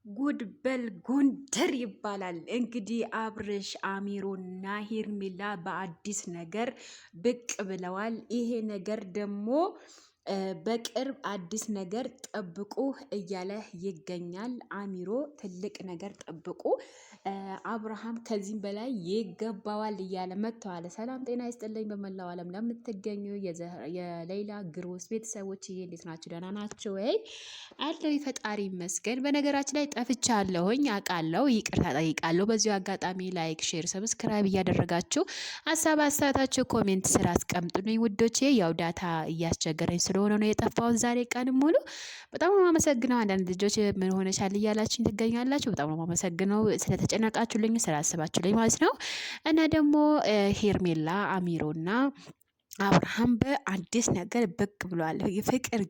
ጉድ በል ጎንደር ይባላል እንግዲህ አብርሽ አሚሮና ሄርሜላ በአዲስ ነገር ብቅ ብለዋል። ይሄ ነገር ደግሞ በቅርብ አዲስ ነገር ጠብቁ እያለ ይገኛል። አሚሮ ትልቅ ነገር ጠብቁ፣ አብርሃም ከዚህም በላይ ይገባዋል እያለ መጥተዋል። ሰላም ጤና ይስጥልኝ። በመላው ዓለም ለምትገኙ የሌላ ግሮስ ቤተሰቦች እንዴት ናቸው? ደህና ናቸው ወይ? አለው ፈጣሪ ይመስገን። በነገራችን ላይ ጠፍቻለሁኝ አውቃለሁ፣ ይቅርታ ጠይቃለሁ። በዚሁ አጋጣሚ ላይክ፣ ሼር፣ ሰብስክራይብ እያደረጋችሁ ሀሳብ አስተያየታችሁ ኮሜንት ስራ አስቀምጡልኝ ውዶቼ። ያው ዳታ እያስቸገረኝ ስለሆነ ነው የጠፋሁት ዛሬ ቀን ሙሉ። በጣም ነው የማመሰግነው። አንዳንድ ልጆች ምን ሆነሻል እያላችሁኝ ትገኛላችሁ። በጣም ነው የማመሰግነው ስለተጨነቃችሁልኝ፣ ስላስባችሁልኝ ማለት ነው። እና ደግሞ ሄርሜላ አሚሮና አብርሃም በአዲስ ነገር ብቅ ብሏል። የፍቅር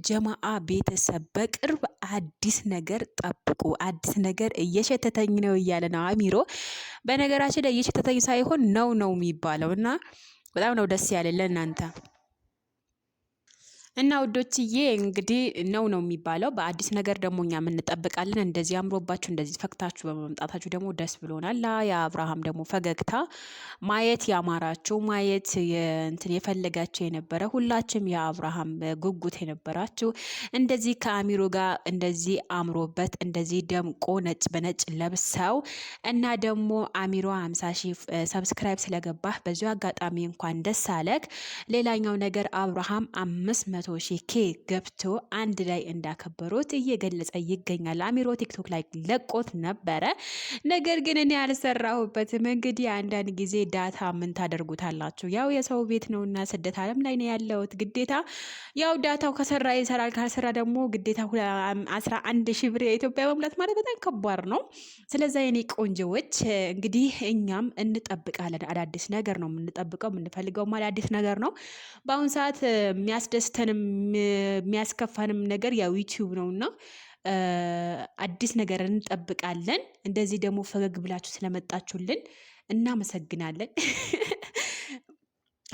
ጀማአ ቤተሰብ በቅርብ አዲስ ነገር ጠብቁ። አዲስ ነገር እየሸተተኝ ነው እያለ ነው አሚሮ። በነገራችን ላይ እየሸተተኝ ሳይሆን ነው የሚባለው እና በጣም ነው ደስ ያለ ለእናንተ እና ውዶችዬ እንግዲህ ነው የሚባለው። በአዲስ ነገር ደግሞ እኛም እንጠብቃለን። እንደዚህ አምሮባችሁ እንደዚህ ፈክታችሁ በመምጣታችሁ ደግሞ ደስ ብሎናል። የአብርሃም ደግሞ ፈገግታ ማየት ያማራችሁ ማየት እንትን የፈለጋችሁ የነበረ ሁላችንም የአብርሃም ጉጉት የነበራችሁ እንደዚህ ከአሚሮ ጋር እንደዚህ አምሮበት እንደዚህ ደምቆ ነጭ በነጭ ለብሰው እና ደግሞ አሚሮ 50 ሺህ ሰብስክራይብ ስለገባህ በዚሁ አጋጣሚ እንኳን ደስ አለክ። ሌላኛው ነገር አብርሃም 500 ሺህ ኬክ ገብቶ አንድ ላይ እንዳከበሩት እየገለጸ ይገኛል። አሚሮ ቲክቶክ ላይ ለቆት ነበረ። ነገር ግን እኔ አልሰራሁበትም። እንግዲህ አንዳንድ ጊዜ ዳታ ምን ታደርጉታላችሁ? ያው የሰው ቤት ነውና ስደት ዓለም ላይ ነው ያለሁት። ግዴታ ያው ዳታው ከሰራ ይሰራል፣ ካልሰራ ደግሞ ግዴታ 11 ሺህ ብር የኢትዮጵያ መሙላት ማለት በጣም ከባድ ነው። ስለዛ የኔ ቆንጆዎች እንግዲህ እኛም እንጠብቃለን። አዳዲስ ነገር ነው የምንጠብቀው፣ የምንፈልገውም አዳዲስ ነገር ነው። በአሁኑ ሰዓት የሚያስደስተንም የሚያስከፋንም ነገር ያው ዩቲዩብ ነውና አዲስ ነገር እንጠብቃለን። እንደዚህ ደግሞ ፈገግ ብላችሁ ስለመጣችሁልን እናመሰግናለን።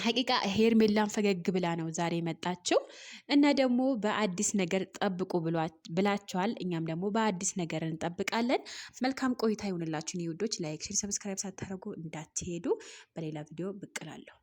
ሀቂቃ ሄርሜላን ፈገግ ብላ ነው ዛሬ መጣችው እና ደግሞ በአዲስ ነገር ጠብቁ ብላችኋል። እኛም ደግሞ በአዲስ ነገር እንጠብቃለን። መልካም ቆይታ ይሁንላችሁ ውዶች። ላይክ፣ ሼር፣ ሰብስክራይብ ሳታደርጉ እንዳትሄዱ። በሌላ ቪዲዮ ብቅ እላለሁ።